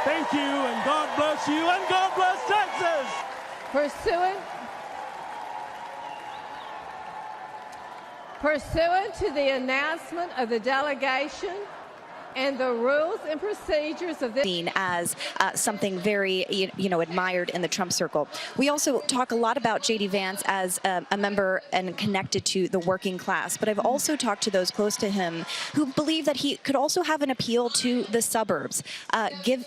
Thank you, and God bless you, and God bless Texas. Pursuant to the announcement of the delegation and the rules and procedures of this seen as something very, admired in the Trump circle. We also talk a lot about J.D. Vance as a member and connected to the working class, but I've also talked to those close to him who believe that he could also have an appeal to the suburbs,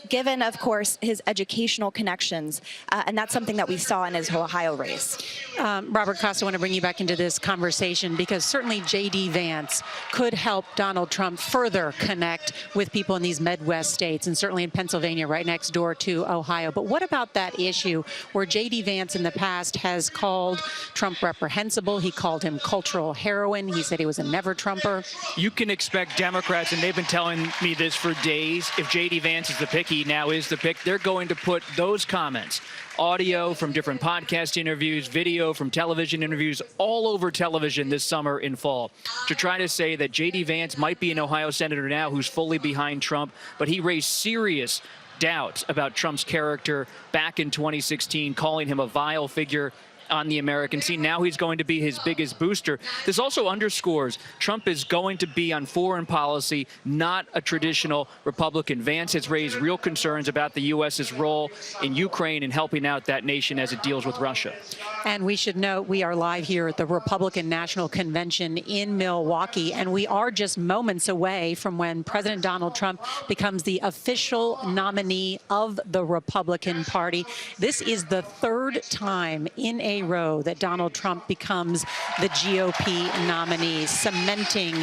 given, of course, his educational connections, and that's something that we saw in his Ohio race. Robert Costa, I want to bring you back into this conversation because certainly J.D. Vance could help Donald Trump further connect with people in these Midwest states, and certainly in Pennsylvania, right next door to Ohio. But what about that issue where J.D. Vance in the past has called Trump reprehensible? He called him cultural heroin. He said he was a never-Trumper. You can expect Democrats, and they've been telling me this for days, if J.D. Vance is the pick, he now is the pick, they're going to put those comments, audio from different podcast interviews, video from television interviews, all over television this summer and fall, to try to say that J.D. Vance might be an Ohio senator now who's fully behind Trump, but he raised serious doubts about Trump's character back in 2016, calling him a vile figure on the American scene. Now he's going to be his biggest booster. This also underscores Trump is going to be on foreign policy, not a traditional Republican. Vance has raised real concerns about the U.S.'s role in Ukraine and helping out that nation as it deals with Russia. And we should note we are live here at the Republican National Convention in Milwaukee, and we are just moments away from when President Donald Trump becomes the official nominee of the Republican Party. This is the third time in a row that Donald Trump becomes the GOP nominee, cementing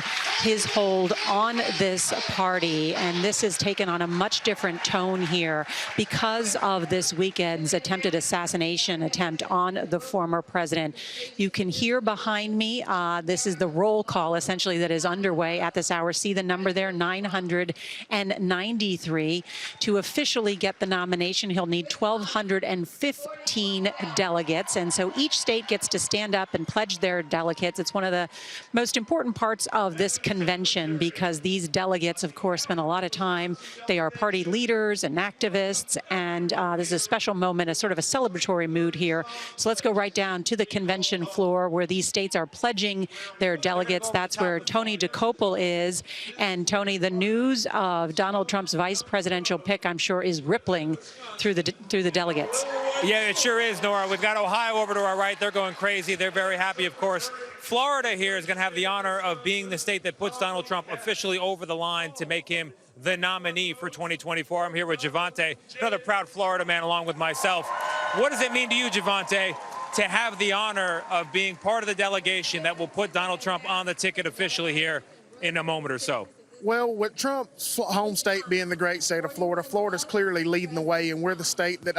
his hold on this party. And this has taken on a much different tone here because of this weekend's attempted assassination attempt on the former president. You can hear behind me, this is the roll call essentially that is underway at this hour. See the number there, 993. To officially get the nomination, he'll need 1,215 delegates. And so each state gets to stand up and pledge their delegates. It's one of the most important parts of this convention because these delegates, of course, spend a lot of time. They are party leaders and activists, and this is a special moment, a sort of a celebratory mood here. So let's go right down to the convention floor where these states are pledging their delegates. That's where Tony DeCopel is. And Tony, the news of Donald Trump's vice presidential pick, I'm sure, is rippling through the delegates. Yeah, it sure is, Nora. We've got Ohio over to our right. They're going crazy. They're very happy, of course. Florida here is going to have the honor of being the state that puts Donald Trump officially over the line to make him the nominee for 2024. I'm here with Javante, another proud Florida man along with myself. What does it mean to you, Javante, to have the honor of being part of the delegation that will put Donald Trump on the ticket officially here in a moment or so? Well, with Trump's home state being the great state of Florida, Florida's clearly leading the way, and we're the state that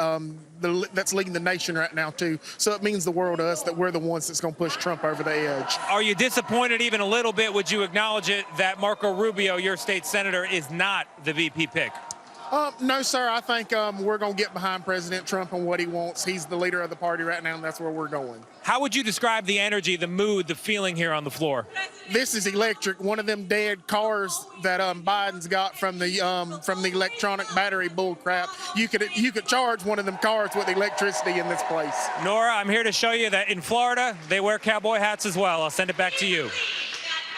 that's leading the nation right now, too. So it means the world to us that we're the ones that's going to push Trump over the edge. Are you disappointed even a little bit? Would you acknowledge it that Marco Rubio, your state senator, is not the VP pick? No, sir. I think we're going to get behind President Trump and what he wants. He's the leader of the party right now, and that's where we're going. How would you describe the energy, the mood, the feeling here on the floor? This is electric. One of them dead cars that Biden's got from the electronic battery bull crap. You could charge one of them cars with electricity in this place. Nora, I'm here to show you that in Florida, they wear cowboy hats as well. I'll send it back to you.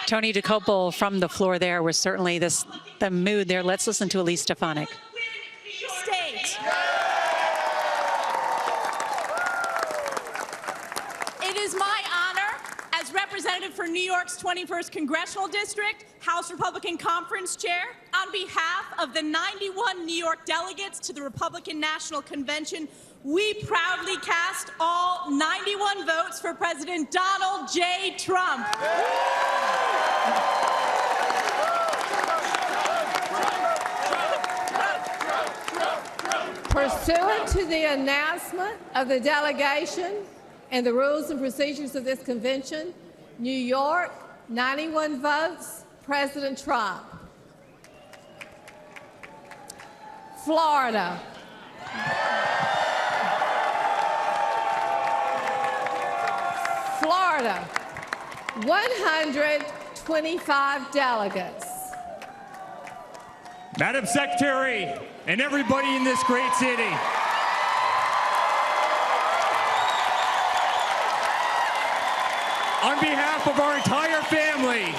Tony DeCopel from the floor there was certainly the mood there. Let's listen to Elise Stefanik. State. It is my honor as representative for New York's 21st Congressional District, House Republican Conference Chair, on behalf of the 91 New York delegates to the Republican National Convention, we proudly cast all 91 votes for President Donald J. Trump. Pursuant to the announcement of the delegation and the rules and procedures of this convention, New York, 91 votes, President Trump. Florida. Florida, 125 delegates. Madam Secretary, and everybody in this great city. On behalf of our entire family,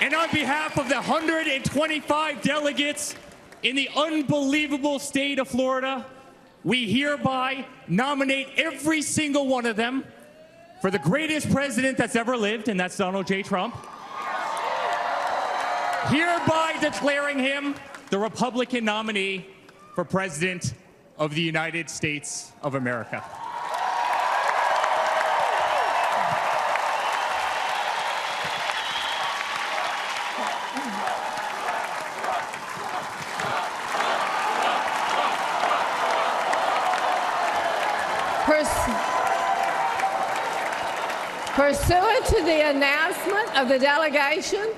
and on behalf of the 125 delegates in the unbelievable state of Florida, we hereby nominate every single one of them for the greatest president that's ever lived, and that's Donald J. Trump. Hereby declaring him the Republican nominee for President of the United States of America. Pursuant to the announcement of the delegation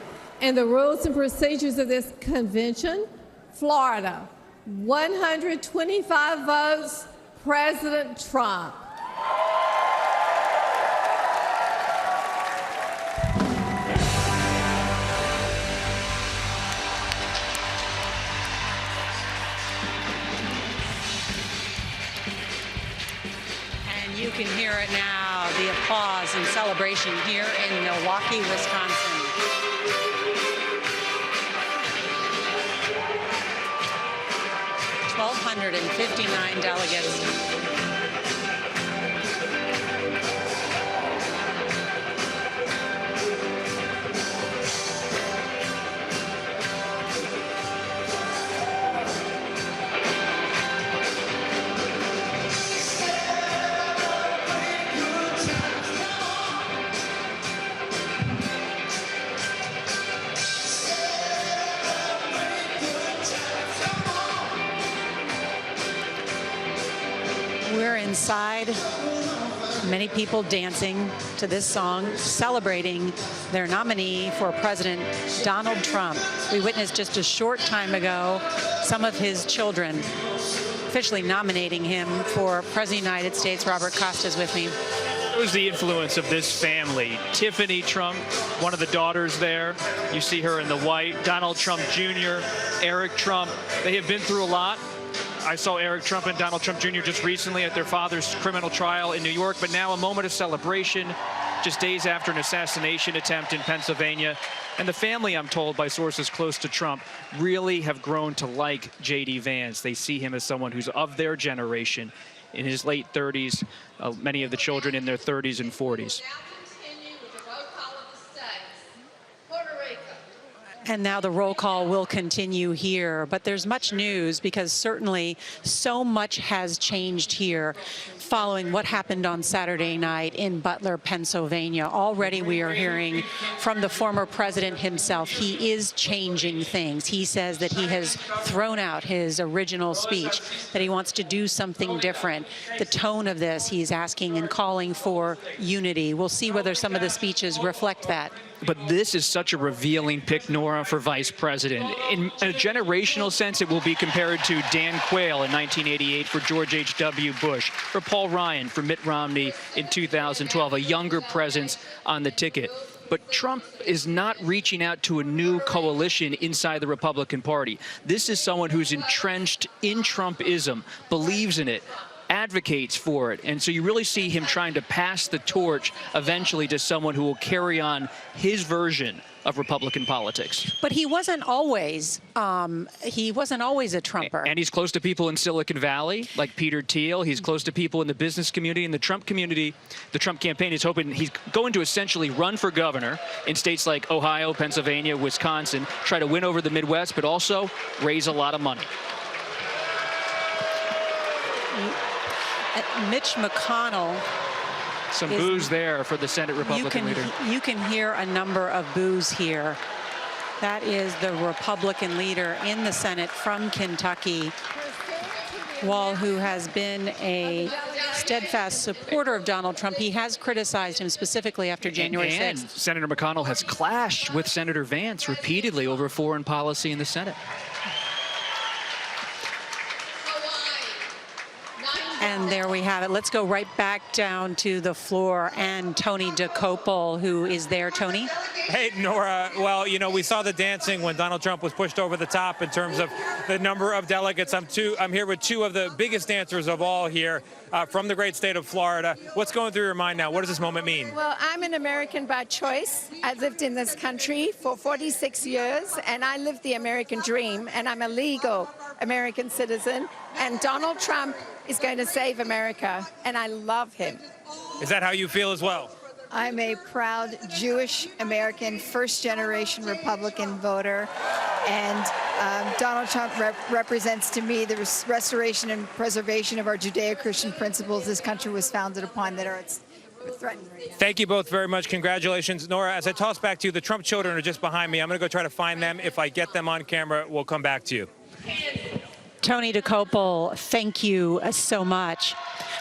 and the rules and procedures of this convention, Florida, 125 votes, President Trump. You can hear it now, the applause and celebration here in Milwaukee, Wisconsin. 1,259 delegates. We're inside, many people dancing to this song, celebrating their nominee for President, Donald Trump. We witnessed just a short time ago some of his children officially nominating him for President of the United States. Robert Costa's with me. It was the influence of this family. Tiffany Trump, one of the daughters there. You see her in the white. Donald Trump Jr., Eric Trump. They have been through a lot. I saw Eric Trump and Donald Trump Jr. just recently at their father's criminal trial in New York, but now a moment of celebration just days after an assassination attempt in Pennsylvania. And the family, I'm told by sources close to Trump, really have grown to like J.D. Vance. They see him as someone who's of their generation, in his late 30s, many of the children in their 30s and 40s. And now the roll call will continue here, but there's much news because certainly so much has changed here following what happened on Saturday night in Butler, Pennsylvania. Already we are hearing from the former president himself, he is changing things. He says that he has thrown out his original speech, that he wants to do something different. The tone of this, he's asking and calling for unity. We'll see whether some of the speeches reflect that. But this is such a revealing pick, Nora, for vice president. In a generational sense, it will be compared to Dan Quayle in 1988 for George H.W. Bush, for Paul Ryan for Mitt Romney in 2012, a younger presence on the ticket. But Trump is not reaching out to a new coalition inside the Republican Party. This is someone who's entrenched in Trumpism, believes in it, advocates for it. And so you really see him trying to pass the torch eventually to someone who will carry on his version of Republican politics. But he wasn't always a Trumper. And he's close to people in Silicon Valley, like Peter Thiel. He's close to people in the business community and the Trump community. The Trump campaign is hoping he's going to essentially run for governor in states like Ohio, Pennsylvania, Wisconsin, try to win over the Midwest, but also raise a lot of money. Mitch McConnell. Some boos there for the Senate Republican leader. You can hear a number of boos here. That is the Republican leader in the Senate from Kentucky, Wall, who has been a steadfast supporter of Donald Trump. He has criticized him specifically after January 6th. And Senator McConnell has clashed with Senator Vance repeatedly over foreign policy in the Senate. And there we have it. Let's go right back down to the floor and Tony DeCopel, who is there. Tony? Hey, Nora, well, you know, we saw the dancing when Donald Trump was pushed over the top in terms of the number of delegates. I'm here with two of the biggest dancers of all here from the great state of Florida. What's going through your mind now? What does this moment mean? Well, I'm an American by choice. I've lived in this country for 46 years, and I live the American dream, and I'm a legal American citizen, and Donald Trump is going to save America, and I love him. Is that how you feel as well? I'm a proud Jewish American, first-generation Republican voter, and Donald Trump represents to me the restoration and preservation of our Judeo-Christian principles this country was founded upon that are threatened right now. Thank you both very much. Congratulations. Nora, as I toss back to you, the Trump children are just behind me. I'm going to go try to find them. If I get them on camera, we'll come back to you. Tony DeCopel, thank you so much.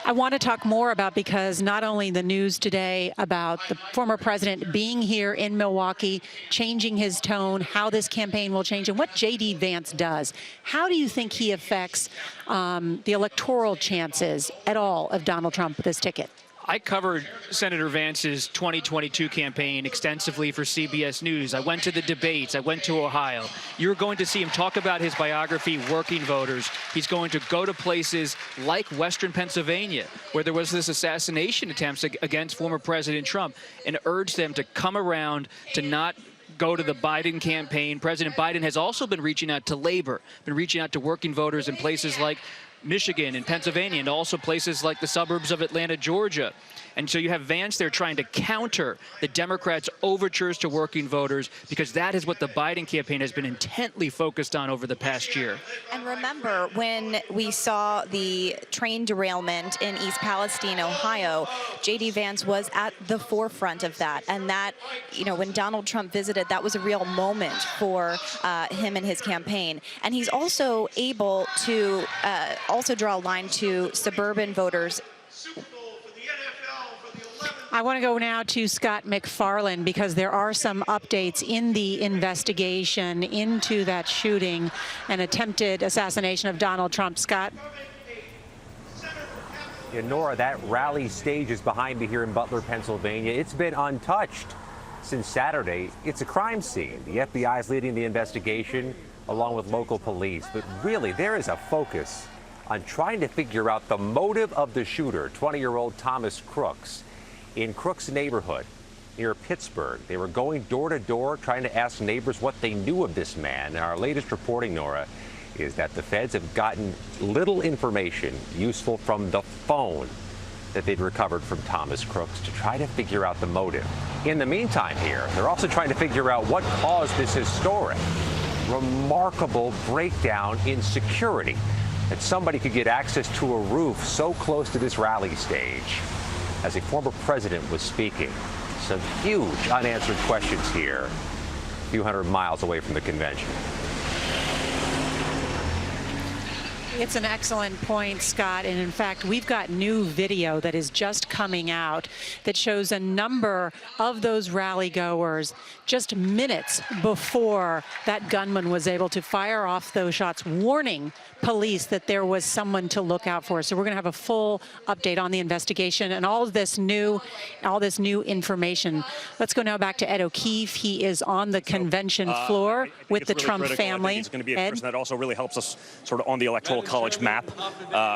I want to talk more about, because not only the news today about the former president being here in Milwaukee, changing his tone, how this campaign will change, and what J.D. Vance does. How do you think he affects the electoral chances at all of Donald Trump with this ticket? I covered Senator Vance's 2022 campaign extensively for CBS News. I went to the debates. I went to Ohio. You're going to see him talk about his biography, Working Voters. He's going to go to places like Western Pennsylvania, where there was this assassination attempt against former President Trump, and urge them to come around, to not go to the Biden campaign. President Biden has also been reaching out to labor, been reaching out to working voters in places like Michigan and Pennsylvania, and also places like the suburbs of Atlanta, Georgia. And so you have Vance there trying to counter the Democrats' overtures to working voters, because that is what the Biden campaign has been intently focused on over the past year. And remember, when we saw the train derailment in East Palestine, Ohio, J.D. Vance was at the forefront of that. And that, you know, when Donald Trump visited, that was a real moment for him and his campaign. And he's also able to also draw a line to suburban voters. I want to go now to Scott McFarland, because there are some updates in the investigation into that shooting and attempted assassination of Donald Trump. Scott? Yeah, Nora, that rally stage is behind me here in Butler, Pennsylvania. It's been untouched since Saturday. It's a crime scene. The FBI is leading the investigation along with local police. But really, there is a focus on trying to figure out the motive of the shooter, 20-year-old Thomas Crooks. In Crooks' neighborhood near Pittsburgh, they were going door to door trying to ask neighbors what they knew of this man. And our latest reporting, Nora, is that the feds have gotten little information useful from the phone that they'd recovered from Thomas Crooks to try to figure out the motive. In the meantime here, they're also trying to figure out what caused this historic, remarkable breakdown in security, that somebody could get access to a roof so close to this rally stage. As a former president was speaking, some huge unanswered questions here, a few hundred miles away from the convention. It's an excellent point, Scott. And in fact, we've got new video that is just coming out that shows a number of those rally goers just minutes before that gunman was able to fire off those shots, warning police that there was someone to look out for. So we're going to have a full update on the investigation and all this new information. Let's go now back to Ed O'Keefe. He is on the convention floor with the Trump family. He's going to be a person that also really helps us sort of on the electoral college map,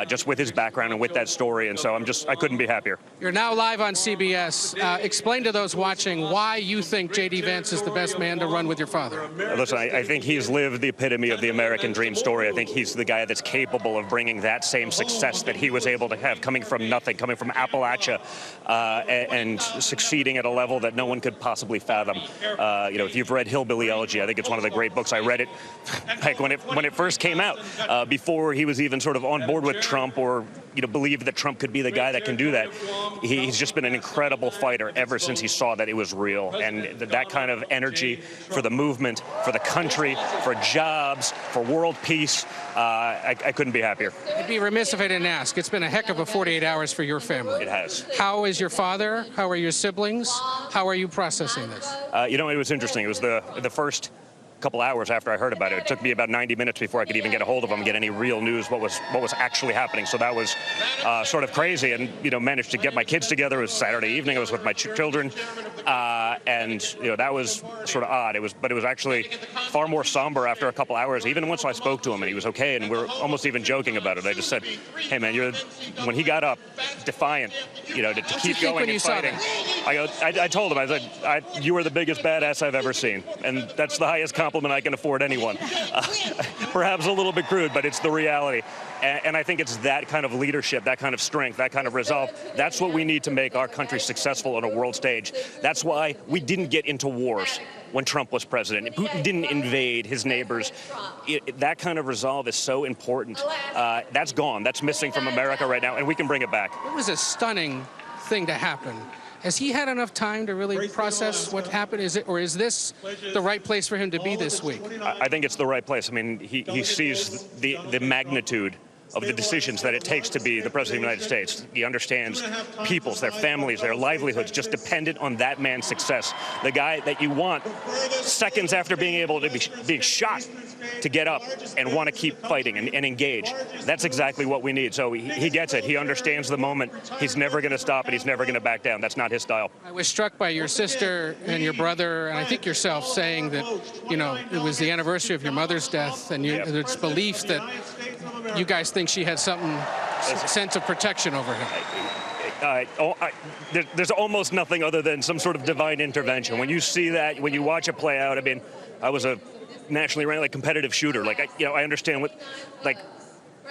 just with his background and with that story. And so I couldn't be happier. You're now live on CBS. Explain to those watching why you think J.D. Vance is the best man to run with your father. Listen, I think he's lived the epitome of the American dream story. I think he's the guy that's capable of bringing that same success that he was able to have, coming from nothing, coming from Appalachia, and succeeding at a level that no one could possibly fathom. You know, if you've read Hillbilly Elegy, I think it's one of the great books. I read it like when it first came out, before he was even sort of on board with Trump, or believed that Trump could be the guy that can do that. He's just been an incredible fighter ever since he saw that it was real, and that kind of energy for the movement, for the country, for jobs, for world peace. I couldn't be happier. I'd be remiss if I didn't ask. It's been a heck of a 48 hours for your family. It has. How is your father? How are your siblings? How are you processing this? It was interesting. It was the first couple hours after I heard about it. It took me about 90 minutes before I could even get a hold of him and get any real news what was actually happening. So that was sort of crazy, and managed to get my kids together. It was Saturday evening. I was with my children, and that was sort of odd. But it was actually far more somber after a couple hours. Even once I spoke to him and he was okay, and we were almost even joking about it. I just said, "Hey man, when he got up, defiant, to keep going and fighting." I told him, I said, "You are the biggest badass I've ever seen," and that's the highest compliment I can afford anyone. Perhaps a little bit crude, but it's the reality. And I think it's that kind of leadership, that kind of strength, that kind of resolve. That's what we need to make our country successful on a world stage. That's why we didn't get into wars when Trump was president. Putin didn't invade his neighbors. That kind of resolve is so important. That's gone. That's missing from America right now, and we can bring it back. It was a stunning thing to happen. Has he had enough time to really process what happened? Is this the right place for him to be this week? I think it's the right place. I mean, he sees the magnitude of the decisions that it takes to be the President of the United States. He understands peoples, their families, their livelihoods, just dependent on that man's success. The guy that you want seconds after being able to being shot to get up and want to keep fighting and engage. That's exactly what we need. So he gets it. He understands the moment. He's never going to stop and he's never going to back down. That's not his style. I was struck by your sister and your brother, and I think yourself, saying that, it was the anniversary of your mother's death, and it's belief that you guys think she had some sense of protection over him. There's almost nothing other than some sort of divine intervention. When you see that, when you watch it play out, I mean, I was a nationally ranked competitive shooter. I understand what,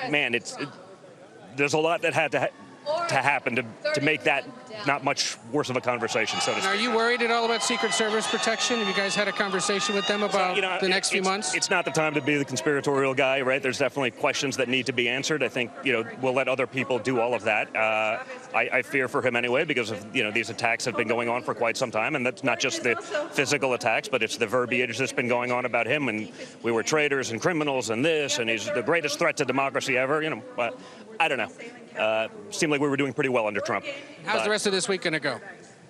man, there's a lot that had to happen to make that not much worse of a conversation, so to speak. Are you worried at all about Secret Service protection? Have you guys had a conversation with them about the next few months? It's not the time to be the conspiratorial guy, right? There's definitely questions that need to be answered. I think, we'll let other people do all of that. I fear for him anyway because of, these attacks have been going on for quite some time, and that's not just the physical attacks, but it's the verbiage that's been going on about him, and we were traitors and criminals and this, and he's the greatest threat to democracy ever, but I don't know. Seemed like we were doing pretty well under Trump. How's the rest of this week going to go?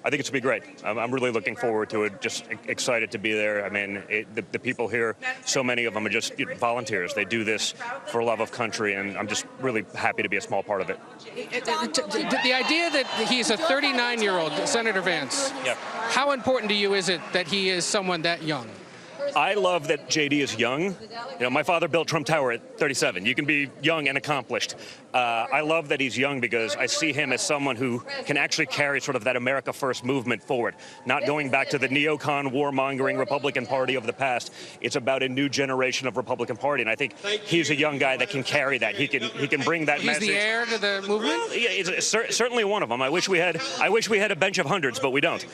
I think it's going to be great. I'm really looking forward to it, just excited to be there. I mean, the people here, so many of them are just volunteers. They do this for love of country, and I'm just really happy to be a small part of it. The idea that he's a 39-year-old, Senator Vance, yep. How important to you is it that he is someone that young? I love that JD is young. My father built Trump Tower at 37. You can be young and accomplished. I love that he's young because I see him as someone who can actually carry sort of that America First movement forward, not going back to the neocon, warmongering Republican Party of the past. It's about a new generation of Republican Party, and I think he's a young guy that can carry that. He can bring that message. He's the heir to the movement? Well, yeah, it's certainly one of them. I wish we had a bench of hundreds, but we don't.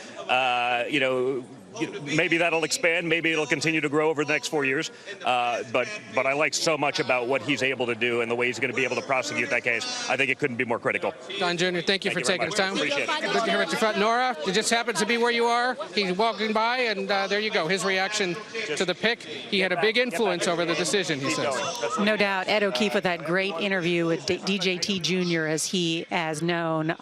Maybe that'll expand. Maybe it'll continue to grow over the next 4 years. But I like so much about what he's able to do and the way he's going to be able to prosecute that case. I think it couldn't be more critical. Don Jr., thank you for taking the time. Appreciate it. Good to hear what you thought. Nora, it just happens to be where you are. He's walking by, and there you go. His reaction to the pick. He had a big influence over the decision, he says. No doubt. Ed O'Keefe with that great interview with DJT Jr., as he has known.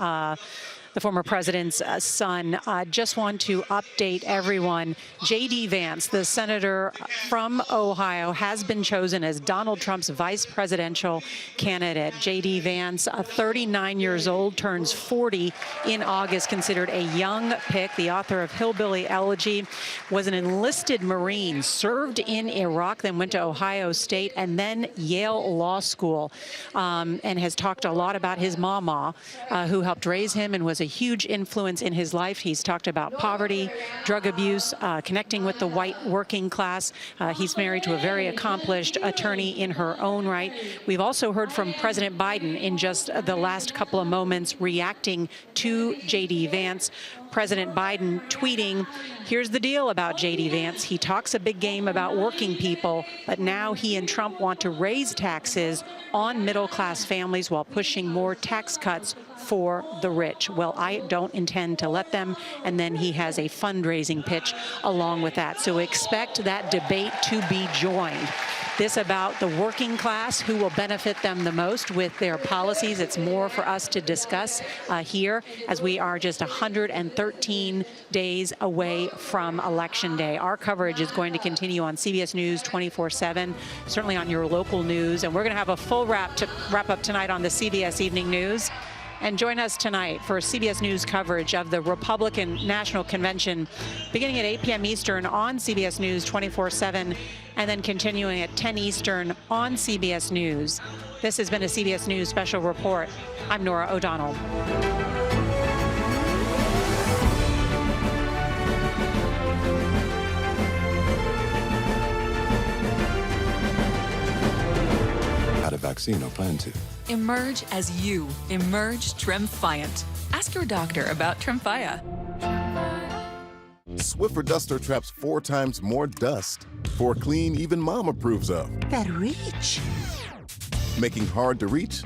The former president's son. Just want to update everyone. J.D. Vance, the senator from Ohio, has been chosen as Donald Trump's vice presidential candidate. J.D. Vance, 39 years old, turns 40 in August, considered a young pick. The author of Hillbilly Elegy, was an enlisted Marine, served in Iraq, then went to Ohio State, and then Yale Law School, and has talked a lot about his mama, who helped raise him and was a huge influence in his life. He's talked about poverty, drug abuse, connecting with the white working class. He's married to a very accomplished attorney in her own right. We've also heard from President Biden in just the last couple of moments reacting to J.D. Vance. President Biden tweeting, here's the deal about J.D. Vance. He talks a big game about working people, but now he and Trump want to raise taxes on middle-class families while pushing more tax cuts for the rich. Well, I don't intend to let them. And then he has a fundraising pitch along with that. So expect that debate to be joined this about the working class, who will benefit them the most with their policies. It's more for us to discuss here, as we are just 113 days away from Election Day. Our coverage is going to continue on CBS News 24/7, certainly on your local news, and we're going to have a full wrap up tonight on the CBS Evening News. And join us tonight for CBS News coverage of the Republican National Convention, beginning at 8 p.m. Eastern on CBS News 24/7, and then continuing at 10 Eastern on CBS News. This has been a CBS News Special Report. I'm Nora O'Donnell. Had a vaccine or plan to. Emerge as you. Emerge Tremfiant. Ask your doctor about Tremfya. Swiffer Duster traps 4 times more dust. For clean, even mom approves of. That reach. Making hard to reach